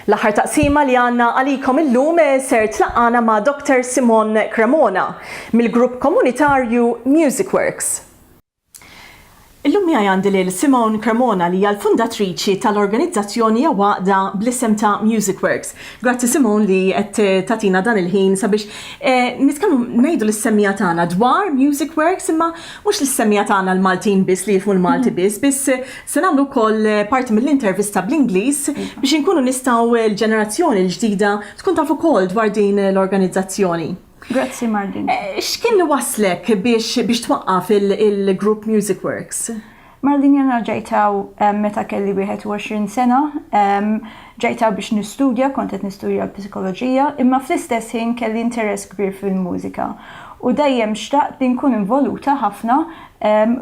L-aħħar taqsima li għandna għalikom illum ser tlaqana ma' Dr. Simone Cremona mill-grupp komunitarju musicworx. Illum miegħi għandi lil Simone Cremona li hija l-fundatriċi tal-organizzazzjoni għaqda bl-isem ta' musicworx. Grazzi Simone li qed tatina dan il-ħin sabiex nitkellmu ngħidu l-semmija tagħna dwar musicworx imma mhux l-semmija tagħna l-Maltin biss li jifhmu l-Malti biss se nagħmlu wkoll parti mill-intervista bl-Ingliż biex inkunu nistgħu l-ġenerazzjoni l-ġdida tkun taf ukoll dwar din l-organizzazzjoni. Grazzi Marlene. X'kien li waslek biex twaqqaf il-grupp musicworx? Marlene jena ġejtaw meta kelli 21 sena, ġejtaw biex nistudja, kont qed nistudja l-psikoloġija, imma fl-istess ħin kelli interess kbir fil-mużika. U dejjem xtaqt li nkun involuta ħafna,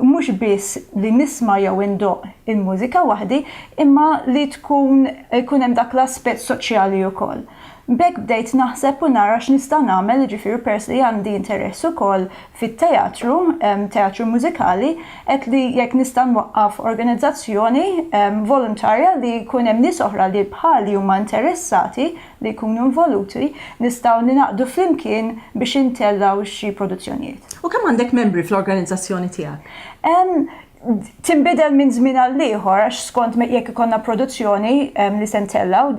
mhux biss li nisma' jew indoq il-mużika waħdi, imma li tkun hemm dak l-aspett soċjali wkoll. B'hekk bdejt naħseb u nara x'nista' nagħmel, jiġifieri pers li għandi interess ukoll fit-teatru, teatru mużikali, qed li jekk nista' nwaqqaf organizzazzjoni volontarja li jkun hemm nies oħra li bħali huma interessati li jkunu involuti, nistgħu ninaqdu flimkien biex intellaw xi produzzjonijiet. U kemm għandek membri fl-organizzazzjoni tiegħek? Timbidel minn żmien għal ieħor għax skont jekk ikollna produzzjoni li se ntellaw,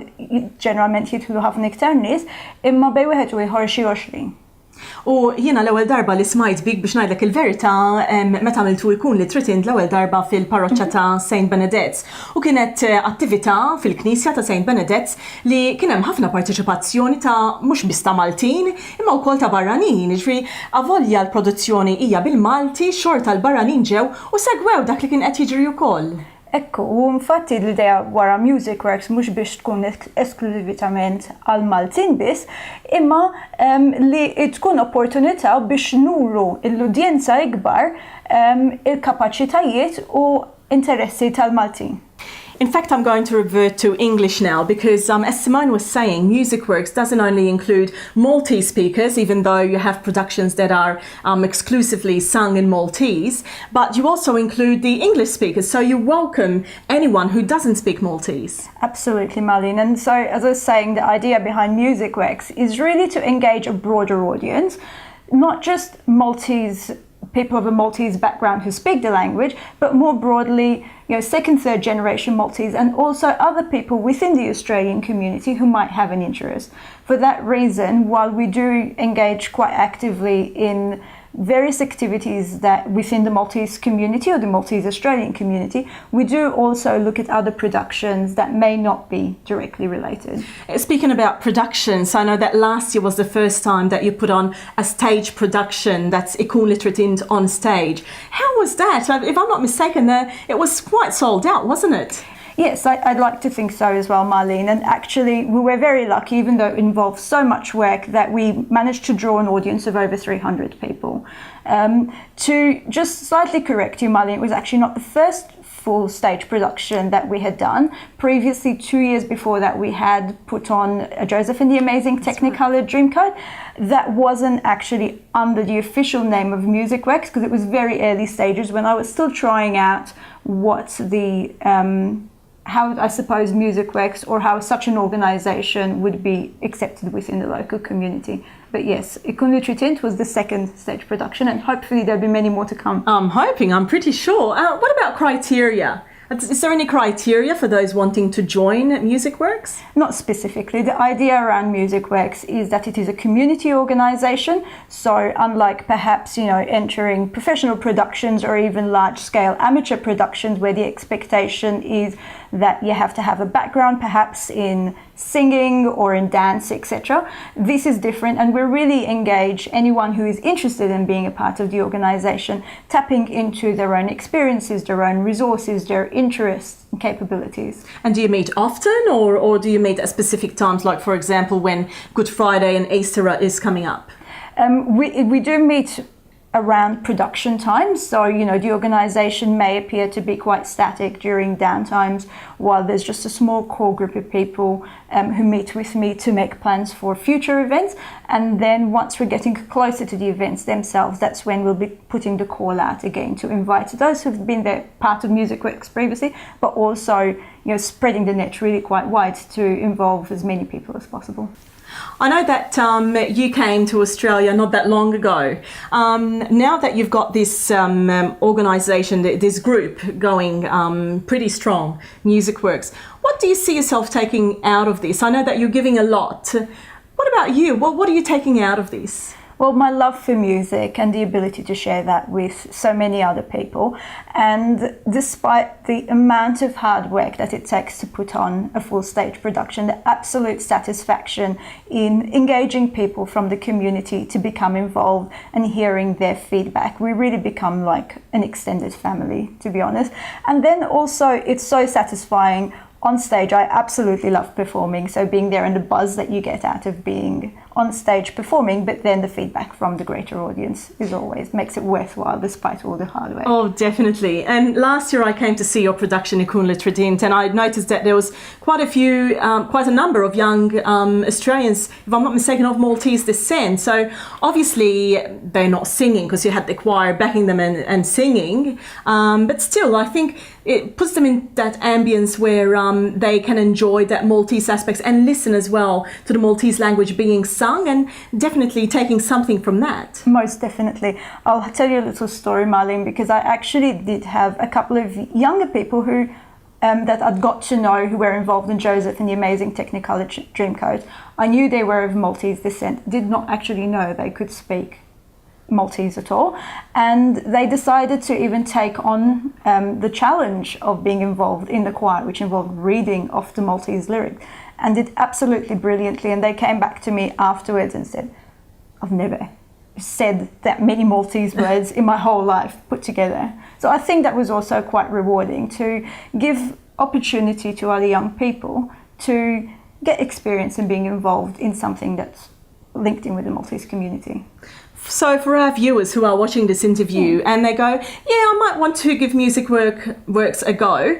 ġeneralment jidħlu ħafna iktar nies, imma bej wieħed u ieħor xi 20. U jiena l-ewwel darba li smajt bik biex ngħidlek il-verità meta għamiltu jkun li tritind l-ewwel darba fil-parroċċa ta' St. Benedet's. U kienet attività fil-Knisja ta' St. Benedet's li kien hemm ħafna parteċipazzjoni ta' mhux biss ta' Maltin, imma wkoll ta' barranin. Ġifieri avolja l-produzzjoni hija bil-Malti, xorta l-barranin ġew u segwew dak li kien qed jiġri wkoll. Ekku, u infatti l-idea wara musicworx mhux biex tkun esklusivitament għal Maltin biss, imma li tkun opportunità biex nuru l-udjenza ikbar il-kapaċitajiet u interessi tal-Maltin. In fact, I'm going to revert to English now because, as Simone was saying, musicworx doesn't only include Maltese speakers, even though you have productions that are exclusively sung in Maltese, but you also include the English speakers, so you welcome anyone who doesn't speak Maltese. Absolutely, Marlene. And so, as I was saying, the idea behind musicworx is really to engage a broader audience, not just people of a Maltese background who speak the language, but more broadly, second, third generation Maltese, and also other people within the Australian community who might have an interest. For that reason, while we do engage quite actively in various activities that within the Maltese community or the Maltese Australian community, we do also look at other productions that may not be directly related. Speaking about productions, I know that last year was the first time that you put on a stage production that's Ikun Literatin on stage. How was that? If I'm not mistaken, it was quite sold out, wasn't it? Yes, I'd like to think so as well, Marlene. And actually, we were very lucky, even though it involved so much work, that we managed to draw an audience of over 300 people. To just slightly correct you, Marlene, it was actually not the first full stage production that we had done. Previously, 2 years before that, we had put on Joseph and the Amazing Technicolor Dreamcoat. That wasn't actually under the official name of musicworx because it was very early stages when I was still trying out what how I suppose musicworx or how such an organisation would be accepted within the local community. But yes, Ikun Literatin was the second stage production and hopefully there'll be many more to come. I'm pretty sure. What about criteria? Is there any criteria for those wanting to join musicworx? Not specifically. The idea around musicworx is that it is a community organisation. So unlike perhaps, entering professional productions or even large-scale amateur productions where the expectation is that you have to have a background perhaps in singing or in dance, etc. This is different and we really engage anyone who is interested in being a part of the organisation, tapping into their own experiences, their own resources, their interests and capabilities. And do you meet often or do you meet at specific times, like for example when Good Friday and Easter is coming up? We do meet around production times. So, the organization may appear to be quite static during downtimes, while there's just a small core group of people who meet with me to make plans for future events. And then once we're getting closer to the events themselves, that's when we'll be putting the call out again to invite those who've been there, part of musicworx previously, but also, spreading the net really quite wide to involve as many people as possible. I know that you came to Australia not that long ago. Now that you've got this organisation, this group going pretty strong, musicworx, what do you see yourself taking out of this? I know that you're giving a lot. What about you? What are you taking out of this? Well, my love for music and the ability to share that with so many other people. And despite the amount of hard work that it takes to put on a full stage production, the absolute satisfaction in engaging people from the community to become involved and hearing their feedback, we really become like an extended family, to be honest. And then also it's so satisfying on stage. I absolutely love performing, so being there and the buzz that you get out of being on stage performing, but then the feedback from the greater audience is always makes it worthwhile despite all the hard work. Oh, definitely. And last year I came to see your production in Cúnla Trident, and I noticed that there was quite a number of young Australians, if I'm not mistaken, of Maltese descent. So obviously they're not singing because you had the choir backing them and singing, but still I think it puts them in that ambience where they can enjoy that Maltese aspects and listen as well to the Maltese language being sung, and definitely taking something from that. Most definitely. I'll tell you a little story, Marlene, because I actually did have a couple of younger people who that I'd got to know who were involved in Joseph and the amazing Technicolor Dreamcoat. I knew they were of Maltese descent, did not actually know they could speak Maltese at all, and they decided to even take on the challenge of being involved in the choir, which involved reading off the Maltese lyric, and did absolutely brilliantly. And they came back to me afterwards and said, I've never said that many Maltese words in my whole life put together. So I think that was also quite rewarding, to give opportunity to other young people to get experience in being involved in something that's linked in with the Maltese community. So for our viewers who are watching this interview and they go, I might want to give musicworx a go,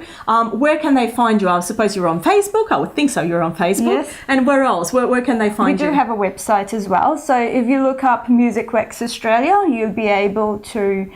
where can they find you? I suppose you're on Facebook. I would think so, you're on Facebook. Yes. And where else? Where can they find you? We do have a website as well. So if you look up musicworx Australia, you'll be able to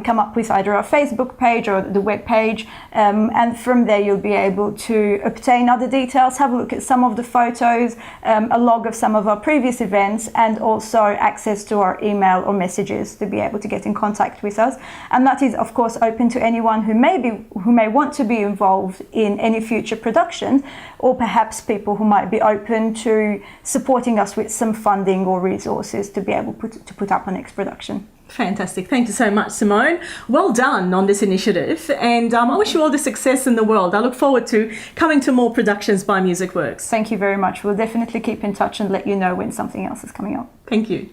come up with either our Facebook page or the web page, and from there you'll be able to obtain other details, have a look at some of the photos, a log of some of our previous events, and also access to our email or messages to be able to get in contact with us. And that is of course open to anyone who may want to be involved in any future productions, or perhaps people who might be open to supporting us with some funding or resources to be able to put up our next production. Fantastic. Thank you so much, Simone. Well done on this initiative, and I wish you all the success in the world. I look forward to coming to more productions by musicworx. Thank you very much. We'll definitely keep in touch and let you know when something else is coming up. Thank you.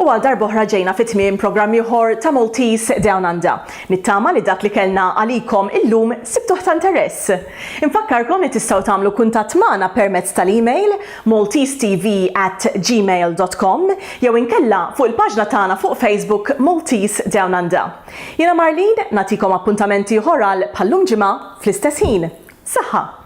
U għal darba oħra ġejna fit-tmiem programm ieħor ta' Maltese DownUnder. Nittama li dak li kellna għalikom illum sibtuh ta' interess. Infakkarkom li tistgħu tagħmlu kuntatt magħna permezz tal-email maltesetv@gmail.com jew inkella fuq il-paġna tagħna fuq Facebook Maltese DownUnder. Jiena Marlene nagħtikom appuntamenti oħra bħallum ġimgħa fl-istess ħin. Saħħa!